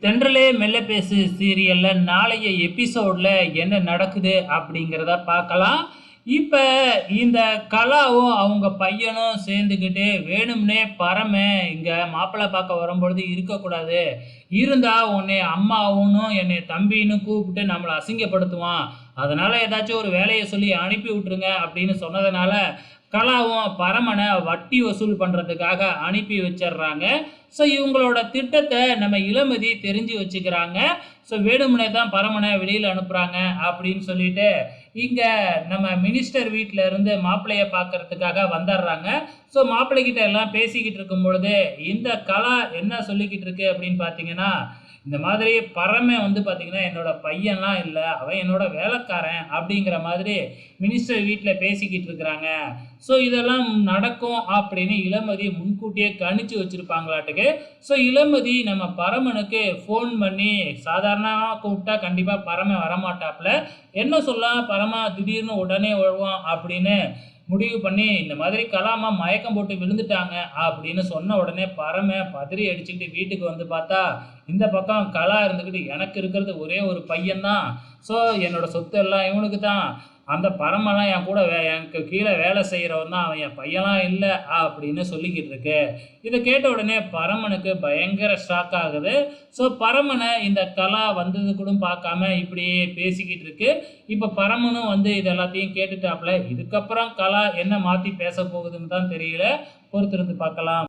தென்றலே மெல்ல பேசு சீரியல்ல நாளைய எபிசோட்ல என்ன நடக்குது அப்படிங்கிறத பார்க்கலாம். இப்ப இந்த கலாவும் அவங்க பையனும் சேர்ந்துக்கிட்டு வேணும்னே இங்க மாப்பிள்ளை பார்க்க வரும்பொழுது இருக்கக்கூடாது. இருந்தா உன்னைய அம்மாவுன்னும் என்னைய தம்பின்னு கூப்பிட்டு நம்மள அசிங்கப்படுத்துவான். அதனால ஏதாச்சும் ஒரு வேலைய சொல்லி அனுப்பி விட்டுருங்க அப்படின்னு சொன்னதுனால, கலாவும் பரமன வட்டி வசூல் பண்றதுக்காக அனுப்பி வச்சர்றாங்க. ஸோ இவங்களோட திட்டத்த நம்ம இளமதி தெரிஞ்சு வச்சுக்கிறாங்க. ஸோ வேணும்னே தான் பரமன வெளியில அனுப்புறாங்க அப்படின்னு சொல்லிட்டு, இங்க நம்ம மினிஸ்டர் வீட்ல இருந்து மாப்பிள்ளைய பார்க்கறதுக்காக வந்துர்றாங்க. ஸோ மாப்பிள்ளைகிட்ட எல்லாம் பேசிக்கிட்டு இருக்கும் பொழுது, இந்த கலா என்ன சொல்லிக்கிட்டு இருக்கு அப்படின்னு பார்த்தீங்கன்னா, இந்த மாதிரி பரமன் வந்து பார்த்தீங்கன்னா, என்னோட பையன்லாம் இல்ல. அவன் என்னோட வேலைக்காரன் அப்படிங்கிற மாதிரி மினிஸ்டர் வீட்ல பேசிக்கிட்டு இருக்கிறாங்க. ஸோ இதெல்லாம் நடக்கும் அப்படின்னு இளமதி முன்கூட்டியே கணிச்சு வச்சிருப்பாங்களாட்டுக்கு. ஸோ இளமதி நம்ம பரமனுக்கு ஃபோன் பண்ணி சாதாரணமா கூப்பிட்டா கண்டிப்பா பரமன் வரமாட்டாப்ல. என்ன சொல்லலாம் பரமா திடீர்னு உடனே வருவான் அப்படின்னு முடிவு பண்ணி, இந்த மாதிரி கலாமா மயக்கம் போட்டு விழுந்துட்டாங்க அப்படின்னு சொன்ன உடனே பரமன் பதறி அடிச்சுக்கிட்டு வீட்டுக்கு வந்து பார்த்தா, இந்த பக்கம் கலா இருந்துக்கிட்டு எனக்கு இருக்கிறது ஒரே ஒரு பையன் தான். ஸோ என்னோட சொத்து எல்லாம் இவனுக்கு தான். அந்த பரமலாம் என் கூட எனக்கு கீழே வேலை செய்கிறவன் தான். அவன் என் பையன்லாம் இல்ல அப்படின்னு சொல்லிக்கிட்டு இருக்கு. இத கேட்ட உடனே பரமனுக்கு பயங்கர ஷாக் ஆகுது. ஸோ பரமன இந்த கலா வந்தது கூட பார்க்காம இப்படியே பேசிக்கிட்டு இருக்கு. இப்ப பரமனும் வந்து இது எல்லாத்தையும் கேட்டுட்டாப்ல. இதுக்கப்புறம் கலா என்ன மாத்தி பேச போகுதுன்னு தான் தெரியல. பொறுத்திருந்து பார்க்கலாம்.